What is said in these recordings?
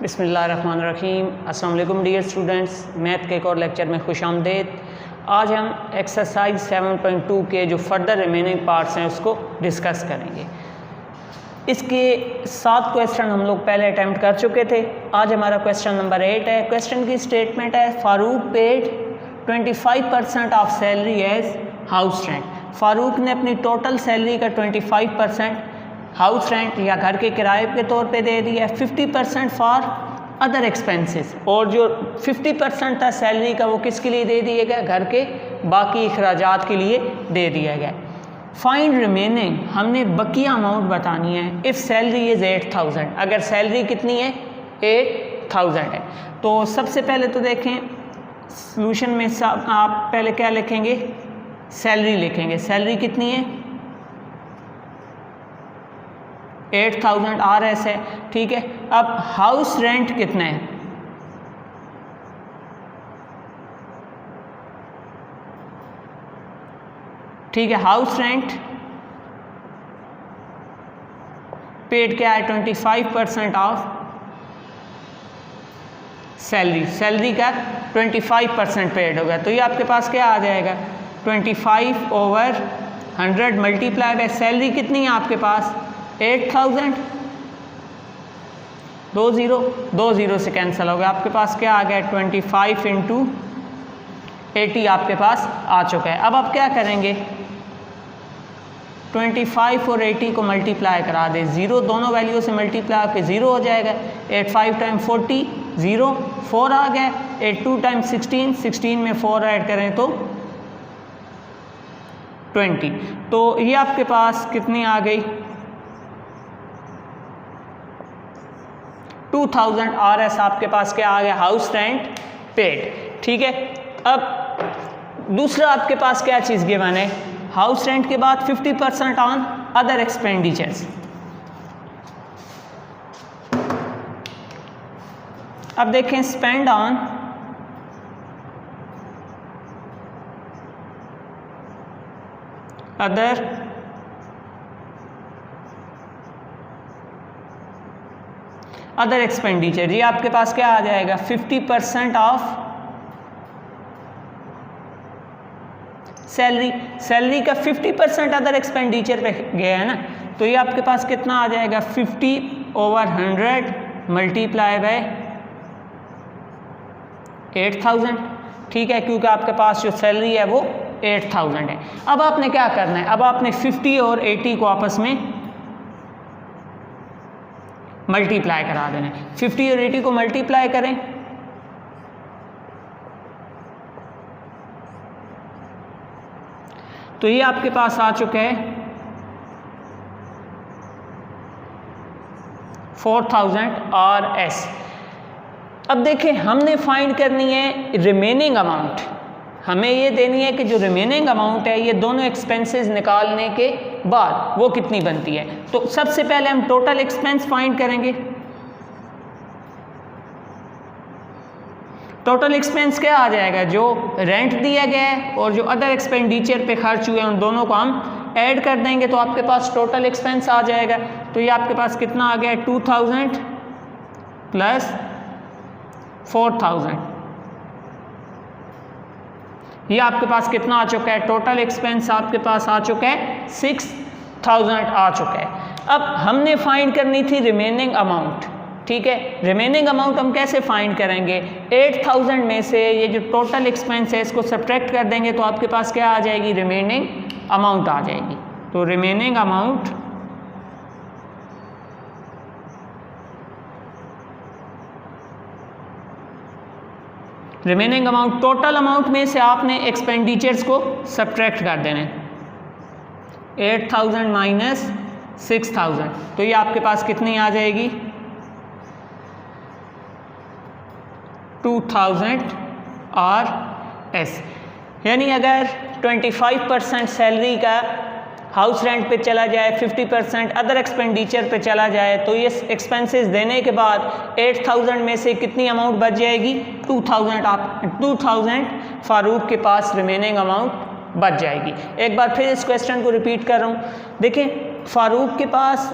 बिस्मिल्लाहिर्रहमानिर्रहीम। अस्सलाम वालेकुम डियर स्टूडेंट्स, मैथ के एक और लेक्चर में खुश आमदेद। आज हम एक्सरसाइज 7.2 के जो फर्दर रिमेनिंग पार्ट्स हैं उसको डिस्कस करेंगे। इसके 7 क्वेश्चन हम लोग पहले अटैम्प्ट कर चुके थे। आज हमारा क्वेश्चन नंबर 8 है। क्वेश्चन की स्टेटमेंट है Farooq paid 25% of salary as house rent. Farooq ने अपनी टोटल सैलरी का 25% हाउस रेंट या घर के किराए के तौर पे दे दिया है, 50% फॉर अदर एक्सपेंसेस, और जो 50% था सैलरी का वो किसके लिए दे दिया गया, घर के बाकी अखराजात के लिए दे दिया गया। फाइंड रिमेनिंग, हमने बकिया अमाउंट बतानी है। इफ़ सैलरी इज़ 8000, अगर सैलरी कितनी है 8000 है, तो सबसे पहले तो देखें सॉल्यूशन में आप पहले क्या लिखेंगे, सैलरी लिखेंगे। सैलरी कितनी है 8000 RS है, ठीक है। अब हाउस रेंट कितना है, ठीक है। हाउस रेंट पेड क्या है 25% ऑफ सैलरी। सैलरी का 25% पेड होगा, तो ये आपके पास क्या आ जाएगा 25/100 मल्टीप्लाई बाय सैलरी कितनी है आपके पास 8000। 2 0 से कैंसिल हो गया, आपके पास क्या आ गया 25 × 80 आपके पास आ चुका है। अब आप क्या करेंगे 25 और 80 को मल्टीप्लाई करा दें, 0 दोनों वैल्यू से मल्टीप्लाई होकर 0 हो जाएगा। 85 × 40 0 4 आ गया। 82 × 16 16 में 4 ऐड करें तो 20, तो ये आपके पास कितनी आ गई 2000 RS आपके पास क्या आ गया हाउस रेंट पेड, ठीक है। अब दूसरा आपके पास क्या चीज़ गिवन है, हाउस रेंट के बाद 50% ऑन अदर एक्सपेंडिचर्स। अब देखें स्पेंड ऑन अदर एक्सपेंडिचर, ये आपके पास क्या आ जाएगा 50% ऑफ सैलरी। सैलरी का 50% अदर एक्सपेंडिचर पे गया है ना, तो ये आपके पास कितना आ जाएगा 50/100 मल्टीप्लाई बाय 8000, ठीक है, क्योंकि आपके पास जो सैलरी है वो 8000 है। अब आपने क्या करना है, अब आपने 50 और 80 को आपस में मल्टीप्लाई करा देना है। 50 और 80 को मल्टीप्लाई करें तो ये आपके पास आ चुका है 4000 RS। अब देखें हमने फाइंड करनी है रिमेनिंग अमाउंट। हमें ये देनी है कि जो रिमेनिंग अमाउंट है ये दोनों एक्सपेंसेस निकालने के बाद वो कितनी बनती है। तो सबसे पहले हम टोटल एक्सपेंस फाइंड करेंगे। टोटल एक्सपेंस क्या आ जाएगा, जो रेंट दिया गया है और जो अदर एक्सपेंडिचर पे खर्च हुए हैं उन दोनों को हम ऐड कर देंगे, तो आपके पास टोटल एक्सपेंस आ जाएगा। तो ये आपके पास कितना आ गया 2000 प्लस 4000, ये आपके पास कितना आ चुका है टोटल एक्सपेंस आपके पास आ चुका है 6000 आ चुका है। अब हमने फाइंड करनी थी रिमेनिंग अमाउंट, ठीक है। रिमेनिंग अमाउंट हम कैसे फाइंड करेंगे, 8000 में से ये जो टोटल एक्सपेंस है इसको सब्ट्रैक्ट कर देंगे, तो आपके पास क्या आ जाएगी रिमेनिंग अमाउंट आ जाएगी। तो रिमेनिंग अमाउंट टोटल अमाउंट में से आपने एक्सपेंडिचर्स को सब्ट्रैक्ट कर देना है। 8000 माइनस 6000, तो ये आपके पास कितनी आ जाएगी 2000 RS। यानी अगर 25% सैलरी का हाउस रेंट पे चला जाए, 50% अदर एक्सपेंडिचर पे चला जाए, तो ये एक्सपेंसेस देने के बाद 8000 में से कितनी अमाउंट बच जाएगी 2000 फारूक के पास रिमेनिंग अमाउंट बच जाएगी। एक बार फिर इस क्वेश्चन को रिपीट कर रहा हूँ। देखें फारूक के पास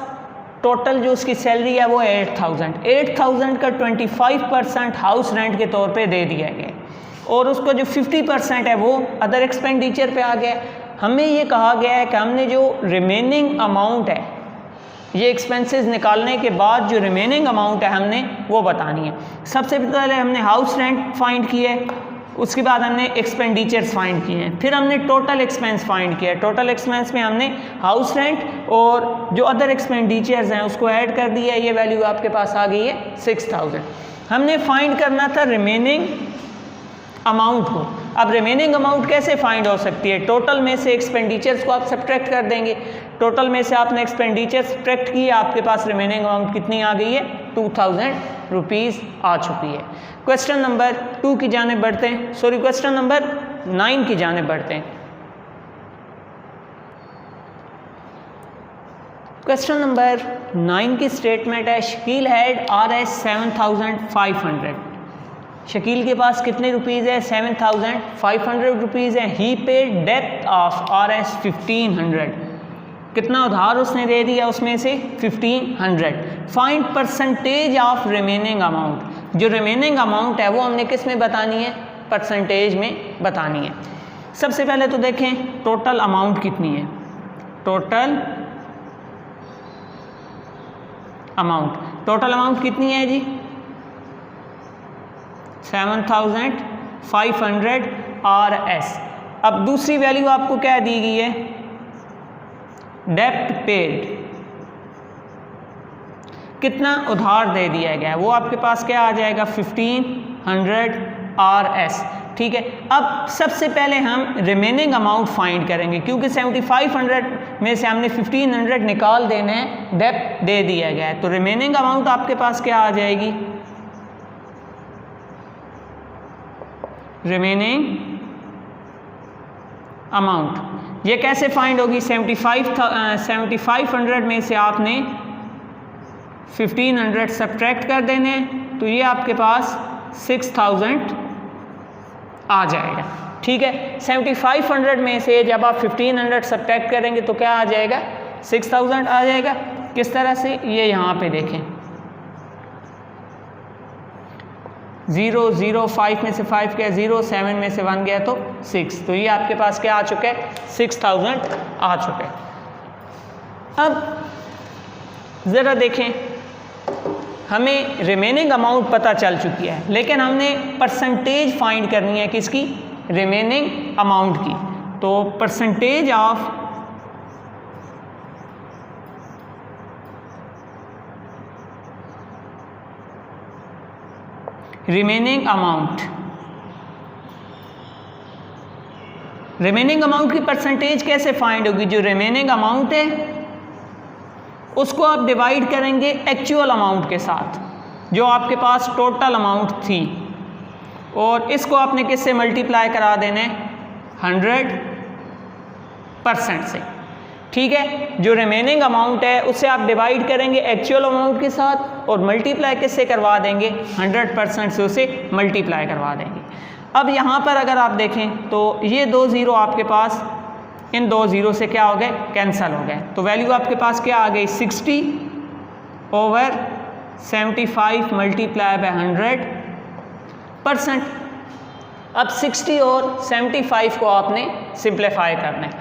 टोटल जो उसकी सैलरी है वो 8,000 का 25% हाउस रेंट के तौर पे दे दिया गया और उसको जो 50% है वो अदर एक्सपेंडिचर पे आ गया। हमें ये कहा गया है कि हमने जो रिमेनिंग अमाउंट है, ये एक्सपेंसेस निकालने के बाद जो रिमेनिंग अमाउंट है हमने वो बतानी है। सबसे पहले हमने हाउस रेंट फाइंड किया है, उसके बाद हमने एक्सपेंडिचर्स फाइंड किए हैं, फिर हमने टोटल एक्सपेंस फाइंड किया है। टोटल एक्सपेंस में हमने हाउस रेंट और जो अदर एक्सपेंडिचर्स हैं उसको ऐड कर दिया है। ये वैल्यू आपके पास आ गई है 6,000। हमने फाइंड करना था रिमेनिंग अमाउंट को। अब रिमेनिंग अमाउंट कैसे फाइंड हो सकती है? टोटल में से एक्सपेंडिचर्स को आप सब्ट्रैक्ट कर देंगे। टोटल में से आपने एक्सपेंडिचर सब्ट्रैक्ट किए, आपके पास रिमेनिंग अमाउंट कितनी आ गई है? 2,000 रुपीज़ आ चुकी है। क्वेश्चन नंबर 2 की जानिब बढ़ते हैं, सॉरी क्वेश्चन नंबर 9 की जानिब बढ़ते हैं। क्वेश्चन नंबर 9 की स्टेटमेंट है, शकील हैड RS 7,500। शकील के पास कितने रुपीज़ है? 7,500 रुपीज़ है। ही पेड डेप्थ ऑफ RS 1,500। कितना उधार उसने दे दिया? उसमें से 1,500। Find percentage of remaining amount. जो रिमेनिंग अमाउंट है वो हमने किस में बतानी है? परसेंटेज में बतानी है। सबसे पहले तो देखें टोटल अमाउंट कितनी है। टोटल अमाउंट कितनी है जी? 7,500 RS। अब दूसरी वैल्यू आपको क्या दी गई है? डेप्ट पेड, कितना उधार दे दिया गया है वो आपके पास क्या आ जाएगा? 1,500 RS। ठीक है, अब सबसे पहले हम रिमेनिंग अमाउंट फाइंड करेंगे क्योंकि 7,500 में से हमने 1,500 निकाल देने हैं, डेप्ट दे दिया गया है। तो रिमेनिंग अमाउंट आपके पास क्या आ जाएगी? रिमेनिंग अमाउंट ये कैसे फाइंड होगी? 7,500 में से आपने 1,500 सब्ट्रैक्ट कर देने, तो ये आपके पास 6,000 आ जाएगा। ठीक है, 7,500 में से जब आप 1,500 सब्ट्रैक्ट करेंगे तो क्या आ जाएगा? 6,000 आ जाएगा। किस तरह से? ये यहाँ पे देखें, 0 0 5 में से 5 गया 0, 7 में से 1 गया तो 6, तो ये आपके पास क्या आ चुका है? 6,000 आ चुका है। अब ज़रा देखें, हमें रिमेनिंग अमाउंट पता चल चुकी है, लेकिन हमने परसेंटेज फाइंड करनी है किसकी? रिमेनिंग अमाउंट की। तो percentage of remaining amount, remaining amount की परसेंटेज कैसे फाइंड होगी? जो रिमेनिंग अमाउंट है उसको आप डिवाइड करेंगे एक्चुअल अमाउंट के साथ, जो आपके पास टोटल अमाउंट थी, और इसको आपने किससे मल्टीप्लाई करा देना है? 100% से। ठीक है, जो रिमेनिंग अमाउंट है उससे आप डिवाइड करेंगे एक्चुअल अमाउंट के साथ और मल्टीप्लाई किससे करवा देंगे? 100% से उसे मल्टीप्लाई करवा देंगे। अब यहाँ पर अगर आप देखें तो ये 2 ज़ीरो आपके पास इन 2 ज़ीरो से क्या हो गए? कैंसल हो गए। तो वैल्यू आपके पास क्या आ गई? 60/75 मल्टीप्लाई बाय 100%। अब 60 और 75 को आपने सिंप्लीफाई करना है।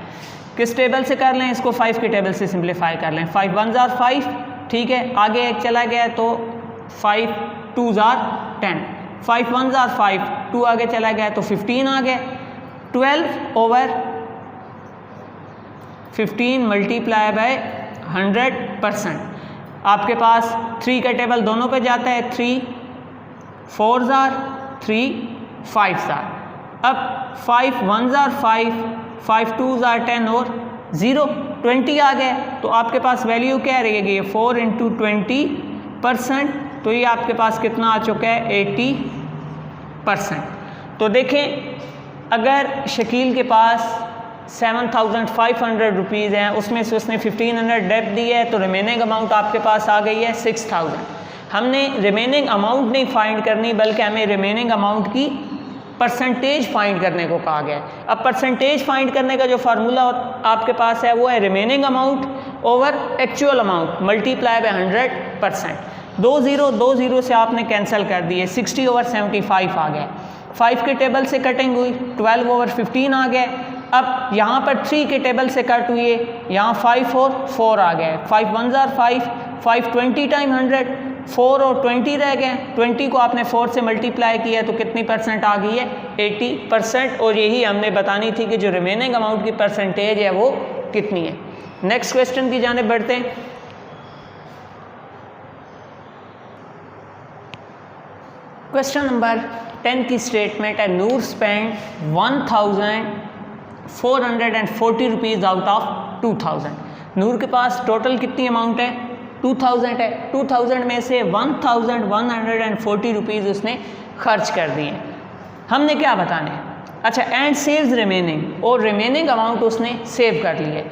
किस टेबल से कर लें इसको? 5 के टेबल से सिंप्लीफाई कर लें। 5 1 ज़ार 5, ठीक है, आगे एक चला गया तो 5 2 ज़ार 10, 5 1 ज़ार 5, 2 आगे चला गया तो 15 आ गया। 12/15 मल्टीप्लाई बाय 100%। आपके पास 3 का टेबल दोनों पे जाता है, 3 4 ज़ार 3 5 ज़ार। अब 5 1 ज़ार 5, 5 2 ज़ार 10 और 0 20 आ गए। तो आपके पास वैल्यू क्या रहेगी? 4 × 20%, तो ये आपके पास कितना आ चुका है? 80%। तो देखें, अगर शकील के पास 7,500 रुपीज़ हैं, उसमें से उसने 1,500 डेप्ट दी है, तो रिमेनिंग अमाउंट आपके पास आ गई है 6,000। हमने रिमेनिंग अमाउंट नहीं फाइंड करनी, बल्कि हमें रिमेनिंग अमाउंट की परसेंटेज फाइंड करने को कहा गया है। अब परसेंटेज फाइंड करने का जो फार्मूला आपके पास है वो है remaining amount over actual amount multiply by 100%। 2 0 से आपने कैंसिल कर दिए, 60 ओवर 75 आ गया। 5 के टेबल से कटिंग हुई, 12 ओवर 15 आ गया। अब यहाँ पर 3 के टेबल से कट हुई है, यहाँ 5 और 4 आ गए। 5 1 are 5, 5 20 टाइम 100, 4 और 20 रह गए। 20 को आपने 4 से मल्टीप्लाई किया तो कितनी परसेंट आ गई है? 80%। और यही हमने बतानी थी कि जो रिमेनिंग अमाउंट की परसेंटेज है वो कितनी है। नेक्स्ट क्वेश्चन की जाने बढ़ते हैं। क्वेश्चन नंबर 10 की स्टेटमेंट है, नूर स्पेंड 1440 रुपीज़ आउट ऑफ 2000। नूर के पास टोटल कितनी अमाउंट है? 2000 है। 2000 में से 1140 रुपीज़ उसने खर्च कर दिए। हमने क्या बताना है? अच्छा, एंड सेव्स रिमेनिंग, और रिमेनिंग अमाउंट उसने सेव कर ली है।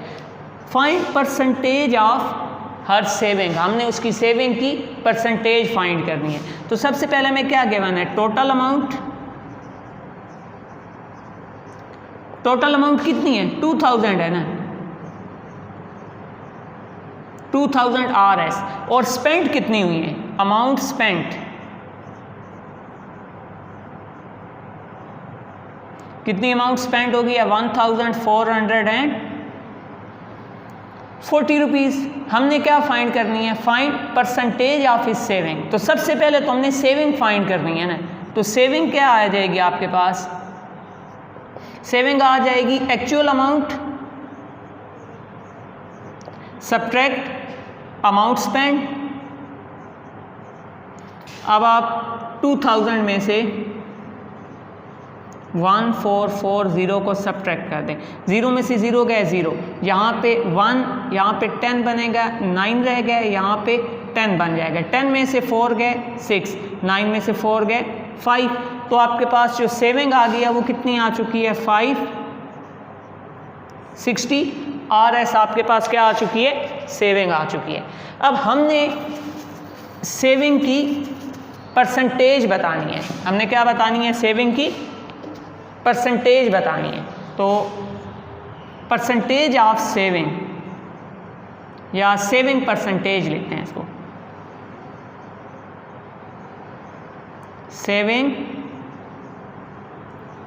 Find percentage of her saving, हमने उसकी सेविंग की परसेंटेज फाइंड करनी है। तो सबसे पहले हमें क्या गिवन है? Total amount. टोटल अमाउंट कितनी है? 2000 है ना, 2000 RS। और स्पेंड कितनी हुई है? अमाउंट स्पेंट कितनी अमाउंट स्पेंड होगी? 1440 रुपीज़। हमने क्या फाइंड करनी है? Find percentage of his saving. तो सबसे पहले तो हमने सेविंग फाइंड करनी है ना। तो सेविंग क्या आ जाएगी आपके पास? सेविंग आ जाएगी actual amount subtract amount spend. अब आप 2000 में से 1440 को सब्ट्रैक्ट कर दें। 0 में से 0 गए 0, यहाँ पे 1, यहाँ पे 10 बनेगा, 9 रह गए, यहाँ पे 10 बन जाएगा। 10 में से 4 गए 6, 9 में से 4 गए 5। तो आपके पास जो सेविंग आ गया वो कितनी आ चुकी है? 560 RS आपके पास क्या आ चुकी है? सेविंग आ चुकी है। अब हमने सेविंग की परसेंटेज बतानी है। हमने क्या बतानी है? सेविंग की परसेंटेज बतानी है। तो परसेंटेज ऑफ सेविंग या सेविंग परसेंटेज लिखते हैं इसको, सेविंग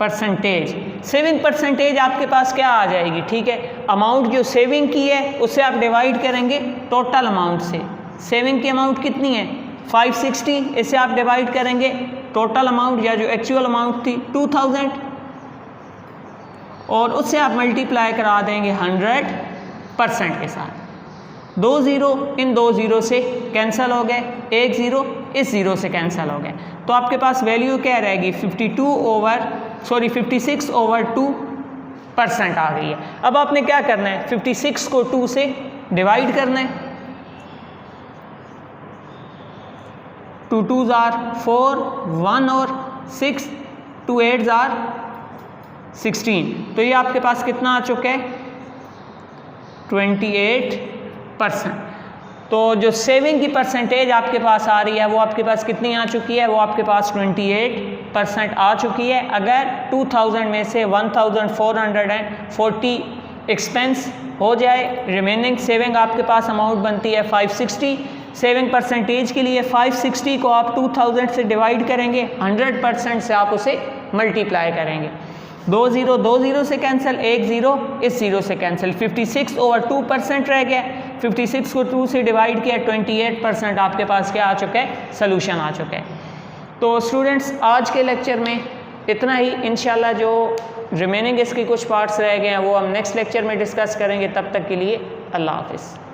परसेंटेज। सेविंग परसेंटेज आपके पास क्या आ जाएगी? ठीक है, अमाउंट जो सेविंग की है उससे आप डिवाइड करेंगे टोटल अमाउंट से। सेविंग की अमाउंट कितनी है? 560, इससे आप डिवाइड करेंगे टोटल अमाउंट या जो एक्चुअल अमाउंट थी 2000, और उससे आप मल्टीप्लाई करा देंगे 100% के साथ। 2 0 इन 2 0 से कैंसिल हो गए, 1 0 इस 0 से कैंसिल हो गए। तो आपके पास वैल्यू क्या रहेगी? 56 ओवर 2% आ गई है। अब आपने क्या करना है? 56 को 2 से डिवाइड करना है। 2 2s are 4, 1 और 6, 2 8s are 16। तो ये आपके पास कितना आ चुका है? 28%। तो जो सेविंग की परसेंटेज आपके पास आ रही है वो आपके पास कितनी आ चुकी है? वो आपके पास 28% आ चुकी है। अगर 2000 में से 1440 एक्सपेंस हो जाए, रिमेनिंग सेविंग आपके पास अमाउंट बनती है 560। सेविंग परसेंटेज के लिए 560 को आप 2000 से डिवाइड करेंगे, 100% से आप उसे मल्टीप्लाई करेंगे। 2 0 से कैंसिल, 1 0 इस 0 से कैंसिल, 56 ओवर 2% रह गया। 56 को 2 से डिवाइड किया, 28% आपके पास क्या आ चुका है? सोल्यूशन आ चुका है। तो स्टूडेंट्स, आज के लेक्चर में इतना ही। इंशाल्लाह जो रिमेनिंग इसके कुछ पार्ट्स रह गए हैं वो हम नेक्स्ट लेक्चर में डिस्कस करेंगे। तब तक के लिए अल्लाह हाफिज़।